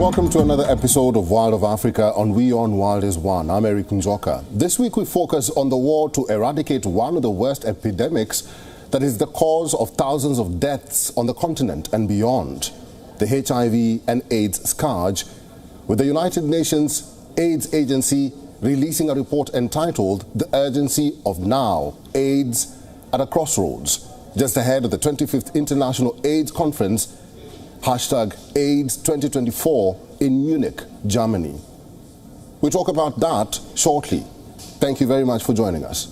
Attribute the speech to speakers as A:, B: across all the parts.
A: Welcome to another episode of Wild of Africa on WION World is One. I'm Eric Njoka. This week we focus on the war to eradicate one of the worst epidemics that is the cause of thousands of deaths on the continent and beyond, the HIV and AIDS scourge, with the United Nations AIDS Agency releasing a report entitled The Urgency of Now, AIDS at a Crossroads, just ahead of the 25th International AIDS Conference, #AIDS 2024 in Munich, Germany. We'll talk about that shortly. Thank you very much for joining us.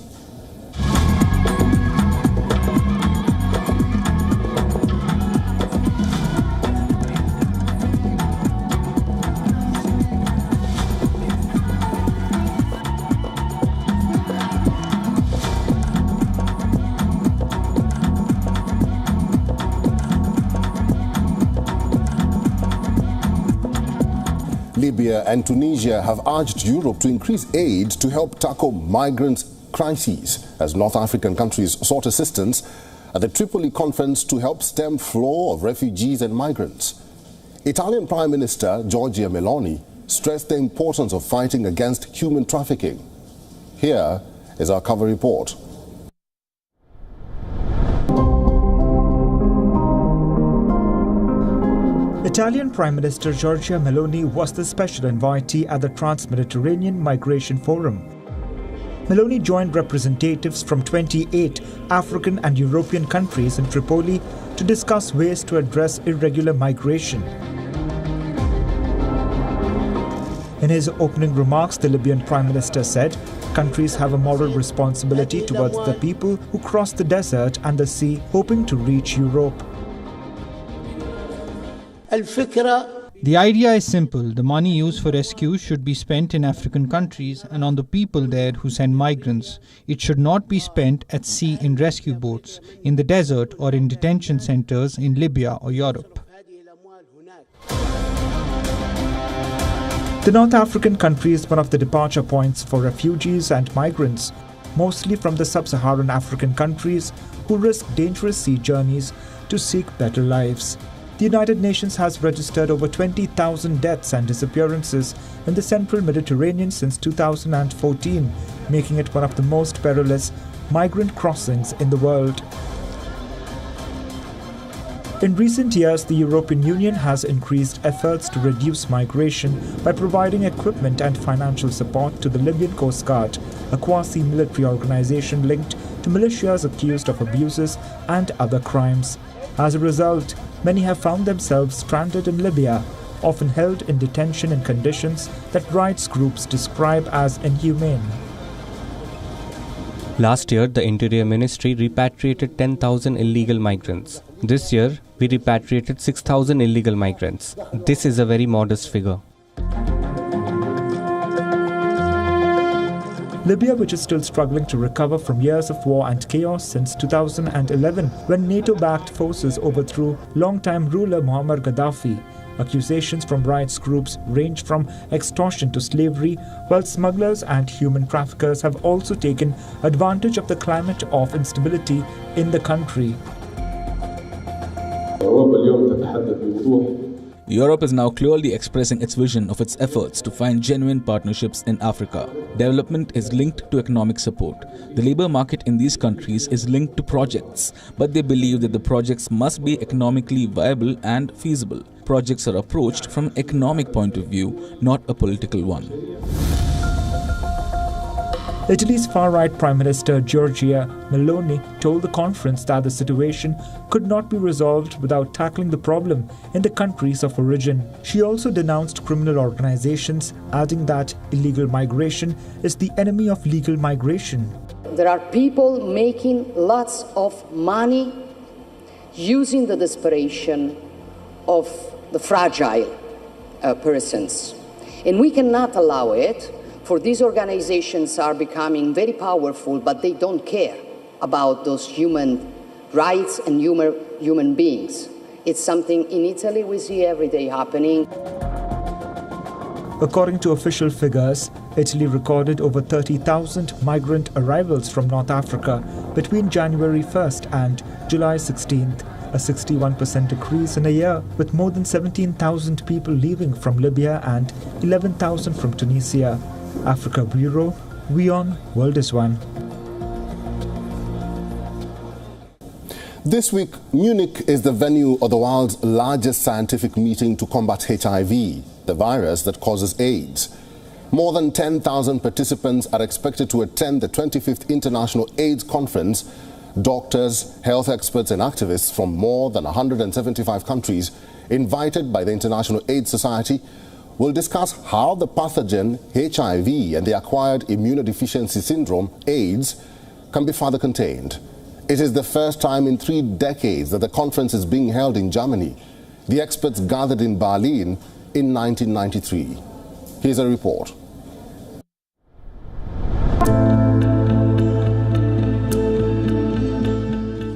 A: Libya and Tunisia have urged Europe to increase aid to help tackle migrant crises as North African countries sought assistance at the Tripoli conference to help stem flow of refugees and migrants. Italian Prime Minister Giorgia Meloni stressed the importance of fighting against human trafficking. Here is our cover report.
B: Italian Prime Minister Giorgia Meloni was the special invitee at the Trans-Mediterranean Migration Forum. Meloni joined representatives from 28 African and European countries in Tripoli to discuss ways to address irregular migration. In his opening remarks, the Libyan Prime Minister said, countries have a moral responsibility towards the people who cross the desert and the sea hoping to reach Europe.
C: The idea is simple. The money used for rescue should be spent in African countries and on the people there who send migrants. It should not be spent at sea in rescue boats, in the desert or in detention centers in Libya or Europe.
B: The North African country is one of the departure points for refugees and migrants, mostly from the sub-Saharan African countries who risk dangerous sea journeys to seek better lives. The United Nations has registered over 20,000 deaths and disappearances in the central Mediterranean since 2014, making it one of the most perilous migrant crossings in the world. In recent years, the European Union has increased efforts to reduce migration by providing equipment and financial support to the Libyan Coast Guard, a quasi-military organization linked to militias accused of abuses and other crimes. As a result, many have found themselves stranded in Libya, often held in detention in conditions that rights groups describe as inhumane.
D: Last year, the Interior Ministry repatriated 10,000 illegal migrants. This year, we repatriated 6,000 illegal migrants. This is a very modest figure.
B: Libya, which is still struggling to recover from years of war and chaos since 2011, when NATO-backed forces overthrew longtime ruler Muammar Gaddafi. Accusations from rights groups range from extortion to slavery, while smugglers and human traffickers have also taken advantage of the climate of instability in the country.
E: Europe is now clearly expressing its vision of its efforts to find genuine partnerships in Africa. Development is linked to economic support. The labor market in these countries is linked to projects, but they believe that the projects must be economically viable and feasible. Projects are approached from an economic point of view, not a political one.
B: Italy's far-right Prime Minister Giorgia Meloni told the conference that the situation could not be resolved without tackling the problem in the countries of origin. She also denounced criminal organizations, adding that illegal migration is the enemy of legal migration.
F: There are people making lots of money using the desperation of the fragile persons. And we cannot allow it. For these organizations are becoming very powerful, but they don't care about those human rights and human beings. It's something in Italy we see every day happening.
B: According to official figures, Italy recorded over 30,000 migrant arrivals from North Africa between January 1st and July 16th. a 61% decrease in a year, with more than 17,000 people leaving from Libya and 11,000 from Tunisia. Africa Bureau, WION World is One.
A: This week, Munich is the venue of the world's largest scientific meeting to combat HIV, the virus that causes AIDS. More than 10,000 participants are expected to attend the 25th International AIDS Conference. Doctors, health experts and activists from more than 175 countries invited by the International AIDS Society will discuss how the pathogen HIV and the acquired immunodeficiency syndrome, AIDS, can be further contained. It is the first time in 3 decades that the conference is being held in Germany. The experts gathered in Berlin in 1993. Here's a report.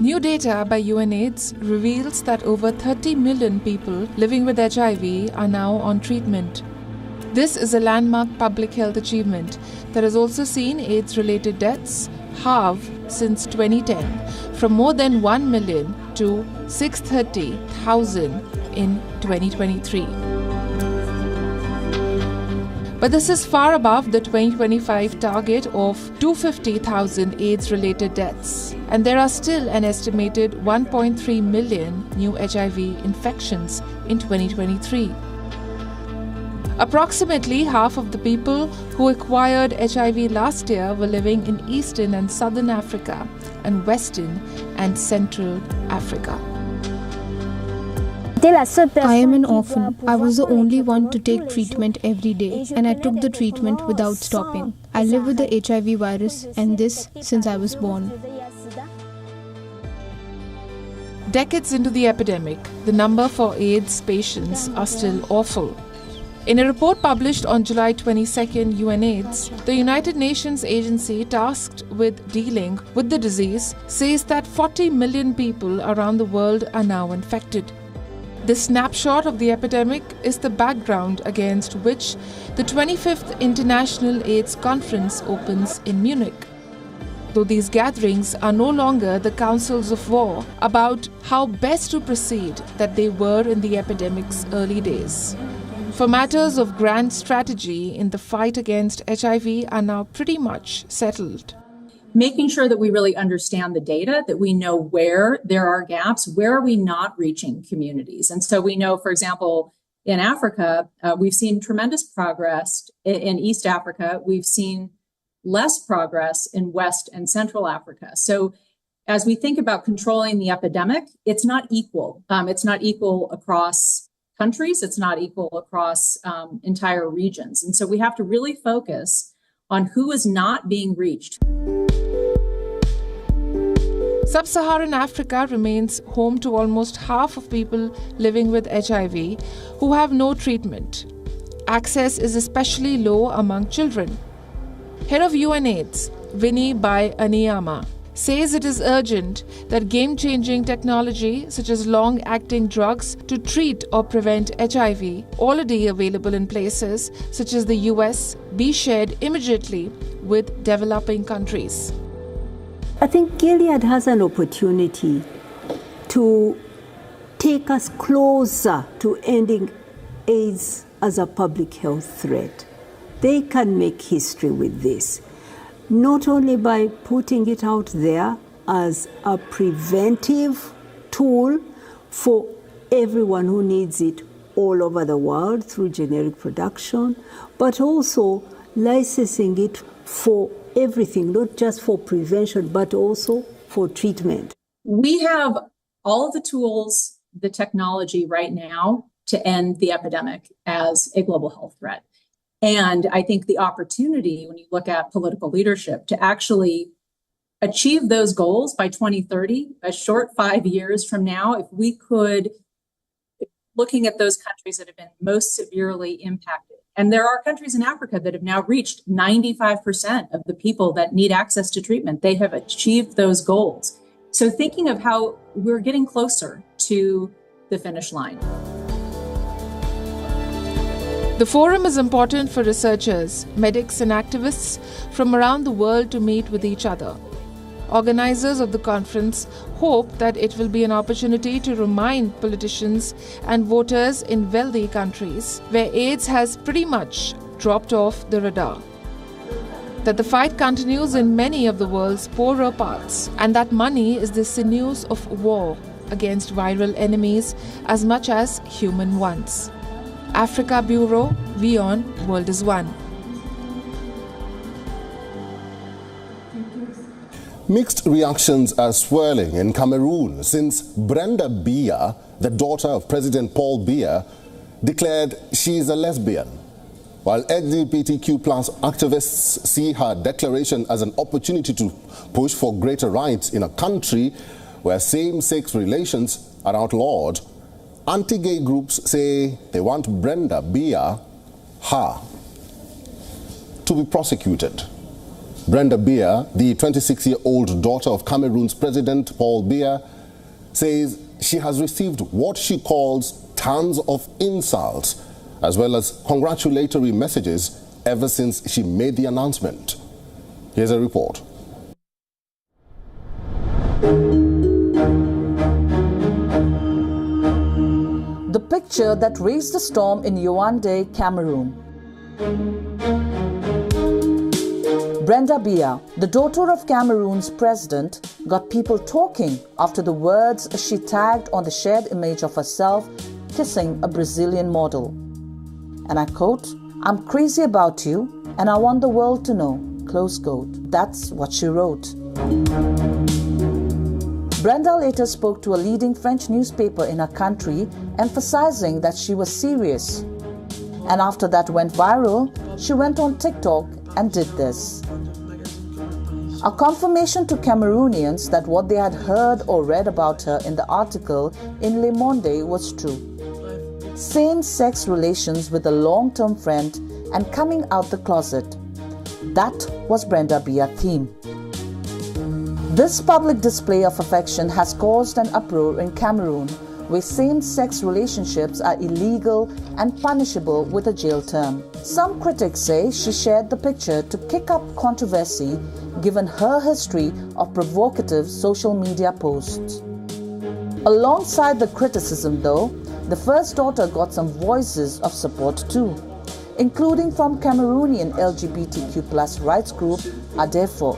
G: New data by UNAIDS reveals that over 30 million people living with HIV are now on treatment. This is a landmark public health achievement that has also seen AIDS-related deaths halve since 2010, from more than 1 million to 630,000 in 2023. But this is far above the 2025 target of 250,000 AIDS-related deaths. And there are still an estimated 1.3 million new HIV infections in 2023. Approximately half of the people who acquired HIV last year were living in Eastern and Southern Africa and Western and Central Africa.
H: I am an orphan. I was the only one to take treatment every day, and I took the treatment without stopping. I live with the HIV virus, and this since I was born.
G: Decades into the epidemic, the number for AIDS patients are still awful. In a report published on July 22nd, UNAIDS, the United Nations agency tasked with dealing with the disease, says that 40 million people around the world are now infected. This snapshot of the epidemic is the background against which the 25th International AIDS Conference opens in Munich. Though these gatherings are no longer the councils of war about how best to proceed that they were in the epidemic's early days. For matters of grand strategy in the fight against HIV are now pretty much settled.
I: Making sure that we really understand the data, that we know where there are gaps, where are we not reaching communities. And so we know, for example, in Africa, we've seen tremendous progress in East Africa. We've seen less progress in West and Central Africa. So as we think about controlling the epidemic, it's not equal. It's not equal across countries. It's not equal across entire regions. And so we have to really focus on who is not being reached.
G: Sub-Saharan Africa remains home to almost half of people living with HIV who have no treatment. Access is especially low among children. Head of UNAIDS, Vinny Bai Aniyama, says it is urgent that game-changing technology such as long-acting drugs to treat or prevent HIV, already available in places such as the US, be shared immediately with developing countries.
J: I think Gilead has an opportunity to take us closer to ending AIDS as a public health threat. They can make history with this, not only by putting it out there as a preventive tool for everyone who needs it all over the world through generic production, but also licensing it for everything, not just for prevention, but also for treatment.
I: We have all of the tools, the technology right now to end the epidemic as a global health threat. And I think the opportunity, when you look at political leadership, to actually achieve those goals by 2030, a short 5 years from now, if we could, looking at those countries that have been most severely impacted. And there are countries in Africa that have now reached 95% of the people that need access to treatment. They have achieved those goals. So thinking of how we're getting closer to the finish line.
G: The forum is important for researchers, medics and activists from around the world to meet with each other. Organizers of the conference hope that it will be an opportunity to remind politicians and voters in wealthy countries where AIDS has pretty much dropped off the radar, that the fight continues in many of the world's poorer parts, and that money is the sinews of war against viral enemies as much as human ones. Africa Bureau, WION World is One.
A: Mixed reactions are swirling in Cameroon since Brenda Biya, the daughter of President Paul Biya, declared she is a lesbian. While LGBTQ plus activists see her declaration as an opportunity to push for greater rights in a country where same-sex relations are outlawed, anti-gay groups say they want Brenda Biya, her, to be prosecuted. Brenda Biya, the 26-year-old daughter of Cameroon's President Paul Biya, says she has received what she calls tons of insults as well as congratulatory messages ever since she made the announcement. Here's a report.
K: The picture that raised a storm in Yaoundé, Cameroon. Brenda Biya, the daughter of Cameroon's president, got people talking after the words she tagged on the shared image of herself kissing a Brazilian model. And I quote, "I'm crazy about you and I want the world to know," close quote. That's what she wrote. Brenda later spoke to a leading French newspaper in her country, emphasizing that she was serious. And after that went viral, she went on TikTok and did this. A confirmation to Cameroonians that what they had heard or read about her in the article in Le Monde was true. Same-sex relations with a long-term friend and coming out the closet. That was Brenda Biya's theme. This public display of affection has caused an uproar in Cameroon, where same-sex relationships are illegal and punishable with a jail term. Some critics say she shared the picture to kick up controversy given her history of provocative social media posts. Alongside the criticism though, the first daughter got some voices of support too, including from Cameroonian LGBTQ+ rights group ADEFO.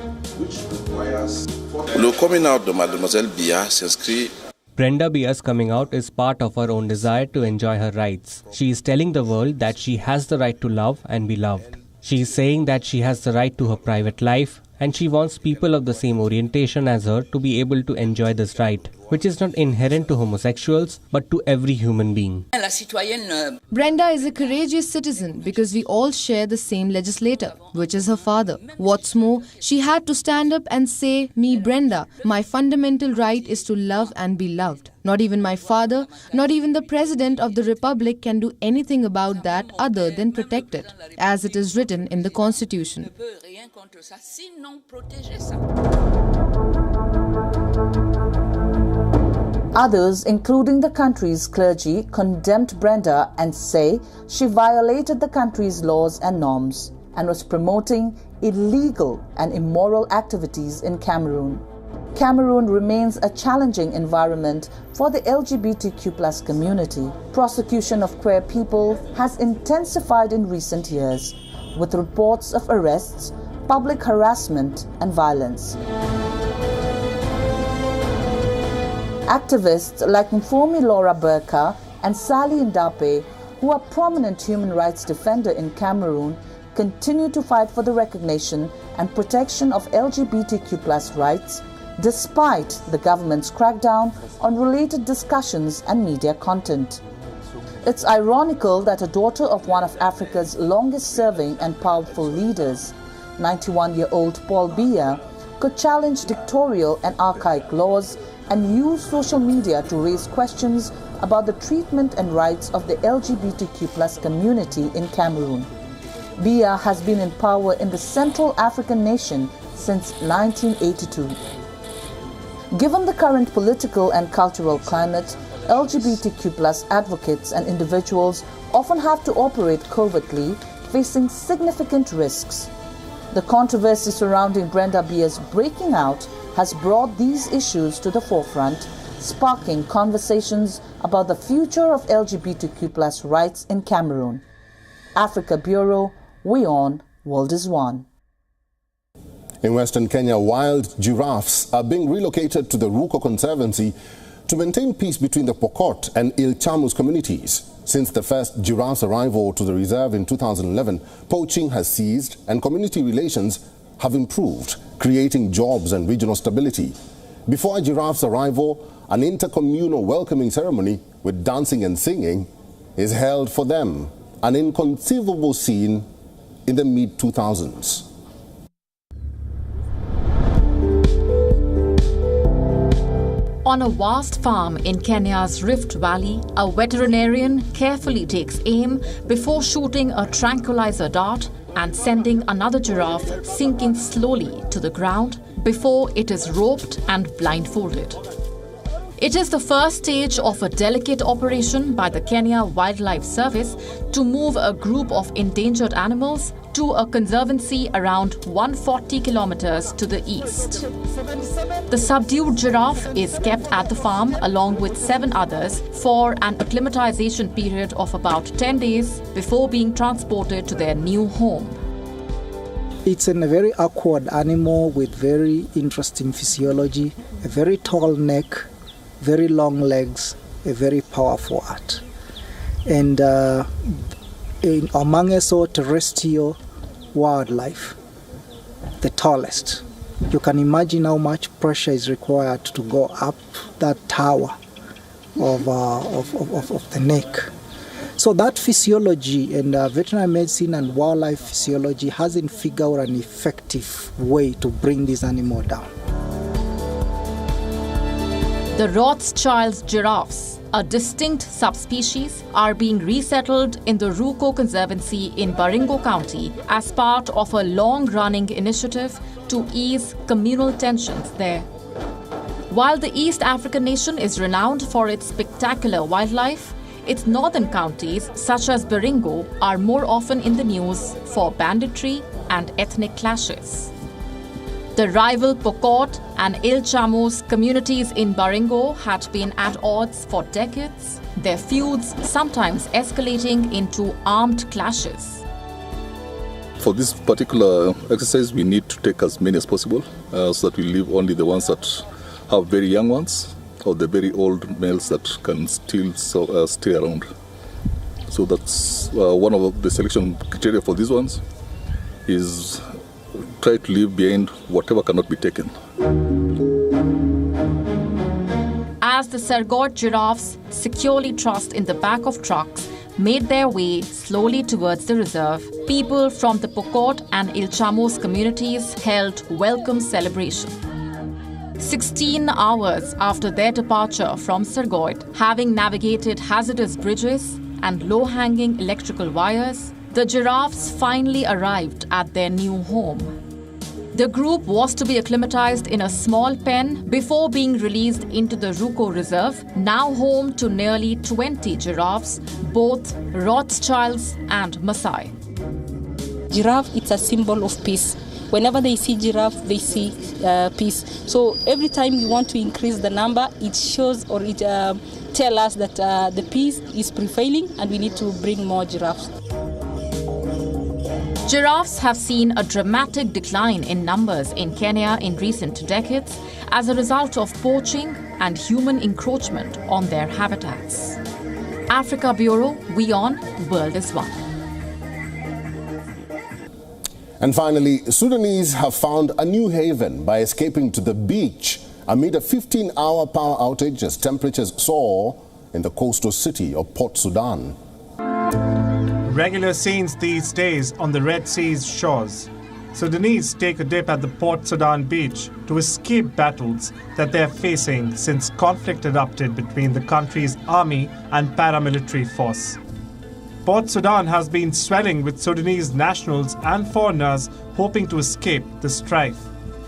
L: Le coming out de Mademoiselle Biya s'inscrit.
D: Brenda Biya's coming out is part of her own desire to enjoy her rights. She is telling the world that she has the right to love and be loved. She is saying that she has the right to her private life, and she wants people of the same orientation as her to be able to enjoy this right, which is not inherent to homosexuals but to every human being.
M: Brenda is a courageous citizen because we all share the same legislator, which is her father. What's more, she had to stand up and say, "Me, Brenda, my fundamental right is to love and be loved. Not even my father, not even the President of the Republic can do anything about that other than protect it, as it is written in the Constitution."
K: Others, including the country's clergy, condemned Brenda and say she violated the country's laws and norms and was promoting illegal and immoral activities in Cameroon. Cameroon remains a challenging environment for the LGBTQ+ community. Prosecution of queer people has intensified in recent years, with reports of arrests, public harassment and violence. Activists like Mfomi Laura Burka and Sally Ndape, who are prominent human rights defenders in Cameroon, continue to fight for the recognition and protection of LGBTQ+ rights, despite the government's crackdown on related discussions and media content. It's ironical that a daughter of one of Africa's longest-serving and powerful leaders, 91-year-old Paul Biya, could challenge dictatorial and archaic laws and use social media to raise questions about the treatment and rights of the LGBTQ+ community in Cameroon. Biya has been in power in the Central African nation since 1982. Given the current political and cultural climate, LGBTQ+ advocates and individuals often have to operate covertly, facing significant risks. The controversy surrounding Brenda Biya's breaking out has brought these issues to the forefront, sparking conversations about the future of LGBTQ+ rights in Cameroon. Africa Bureau, WION, World is One.
A: In Western Kenya, wild giraffes are being relocated to the Ruko Conservancy to maintain peace between the Pokot and Ilchamus communities. Since the first giraffe's arrival to the reserve in 2011, poaching has ceased and community relations have improved, creating jobs and regional stability. Before a giraffe's arrival, an intercommunal welcoming ceremony with dancing and singing is held for them, an inconceivable scene in the mid-2000s.
N: On a vast farm in Kenya's Rift Valley, a veterinarian carefully takes aim before shooting a tranquilizer dart and sending another giraffe sinking slowly to the ground before it is roped and blindfolded. It is the first stage of a delicate operation by the Kenya Wildlife Service to move a group of endangered animals to a conservancy around 140 kilometers to the east. The subdued giraffe is kept at the farm along with 7 others for an acclimatization period of about 10 days before being transported to their new home.
O: It's a very awkward animal with very interesting physiology, a very tall neck, very long legs, a very powerful heart. And among us all terrestrial wildlife, the tallest. You can imagine how much pressure is required to go up that tower of the neck. So that physiology and veterinary medicine and wildlife physiology hasn't figured out an effective way to bring this animal down.
N: The Rothschild giraffes, a distinct subspecies, are being resettled in the Ruko Conservancy in Baringo County as part of a long-running initiative to ease communal tensions there. While the East African nation is renowned for its spectacular wildlife, its northern counties, such as Baringo, are more often in the news for banditry and ethnic clashes. The rival Pokot and Ilchamus communities in Baringo had been at odds for decades, their feuds sometimes escalating into armed clashes.
P: For this particular exercise, we need to take as many as possible so that we leave only the ones that have very young ones or the very old males that can still stay around. So that's one of the selection criteria for these ones is try to leave behind whatever cannot be taken.
N: As the Sergot giraffes, securely trussed in the back of trucks, made their way slowly towards the reserve, people from the Pokot and Ilchamos communities held welcome celebration. 16 hours after their departure from Sergot, having navigated hazardous bridges and low-hanging electrical wires, the giraffes finally arrived at their new home. The group was to be acclimatized in a small pen before being released into the Ruko Reserve, now home to nearly 20 giraffes, both Rothschilds and Maasai.
Q: Giraffe, it's a symbol of peace. Whenever they see giraffe, they see peace. So every time you want to increase the number, it shows or it tells us that the peace is prevailing and we need to bring more giraffes.
N: Giraffes have seen a dramatic decline in numbers in Kenya in recent decades as a result of poaching and human encroachment on their habitats. Africa Bureau, WION, World is One.
A: And finally, Sudanese have found a new haven by escaping to the beach amid a 15-hour power outage as temperatures soar in the coastal city of Port Sudan.
R: Regular scenes these days on the Red Sea's shores. Sudanese take a dip at the Port Sudan beach to escape battles that they are facing since conflict erupted between the country's army and paramilitary force. Port Sudan has been swelling with Sudanese nationals and foreigners hoping to escape the strife.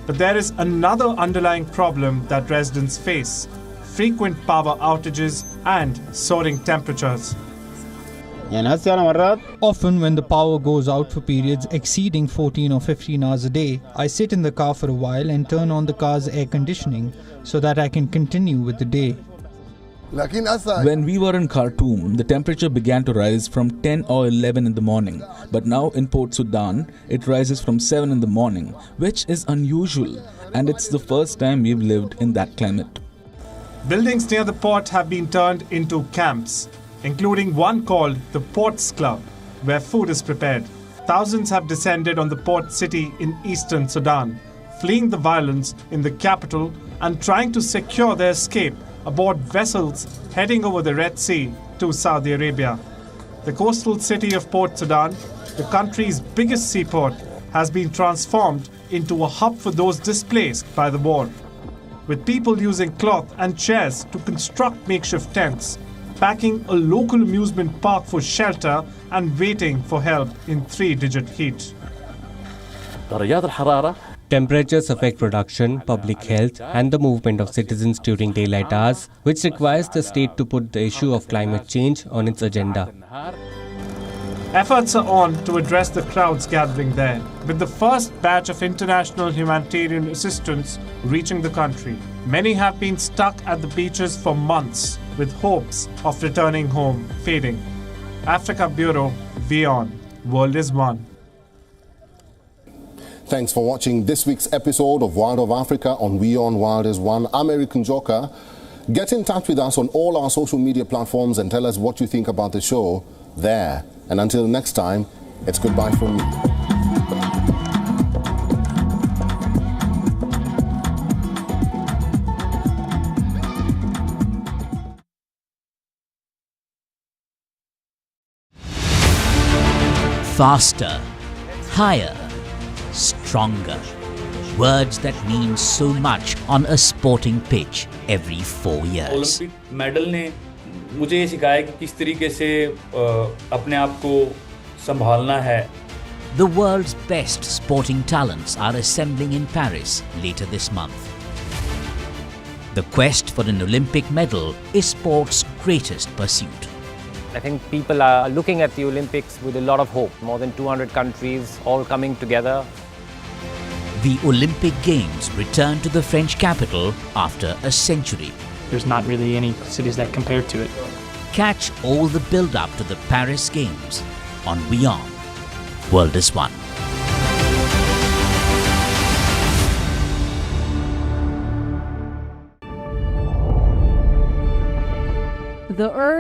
R: But there is another underlying problem that residents face: frequent power outages and soaring temperatures.
C: Often when the power goes out for periods exceeding 14 or 15 hours a day, I sit in the car for a while and turn on the car's air conditioning so that I can continue with the day.
E: When we were in Khartoum, the temperature began to rise from 10 or 11 in the morning. But now in Port Sudan, it rises from 7 in the morning, which is unusual. And it's the first time we've lived in that climate.
R: Buildings near the port have been turned into camps, including one called the Ports Club, where food is prepared. Thousands have descended on the port city in eastern Sudan, fleeing the violence in the capital and trying to secure their escape aboard vessels heading over the Red Sea to Saudi Arabia. The coastal city of Port Sudan, the country's biggest seaport, has been transformed into a hub for those displaced by the war, with people using cloth and chairs to construct makeshift tents, packing a local amusement park for shelter and waiting for help in 3-digit heat.
D: Temperatures affect production, public health, and the movement of citizens during daylight hours, which requires the state to put the issue of climate change on its agenda.
R: Efforts are on to address the crowds gathering there, with the first batch of international humanitarian assistance reaching the country. Many have been stuck at the beaches for months, with hopes of returning home fading. Africa Bureau, WION, World is One.
A: Thanks for watching this week's episode of World of Africa on WION World is One. I'm Eric Njoka. Get in touch with us on all our social media platforms and tell us what you think about the show there. And until next time, it's goodbye from me.
S: Faster, higher, stronger. Words that mean so much on a sporting pitch every 4 years.
T: Olympic medal ने मुझे ये सिखाया कि किस तरीके से अपने आप को संभालना है.
S: The world's best sporting talents are assembling in Paris later this month. The quest for an Olympic medal is sport's greatest pursuit.
U: I think people are looking at the Olympics with a lot of hope. More than 200 countries all coming together.
S: The Olympic Games return to the French capital after a century.
V: There's not really any cities that compare to it.
S: Catch all the build-up to the Paris Games on WION. World is One.
W: The Earth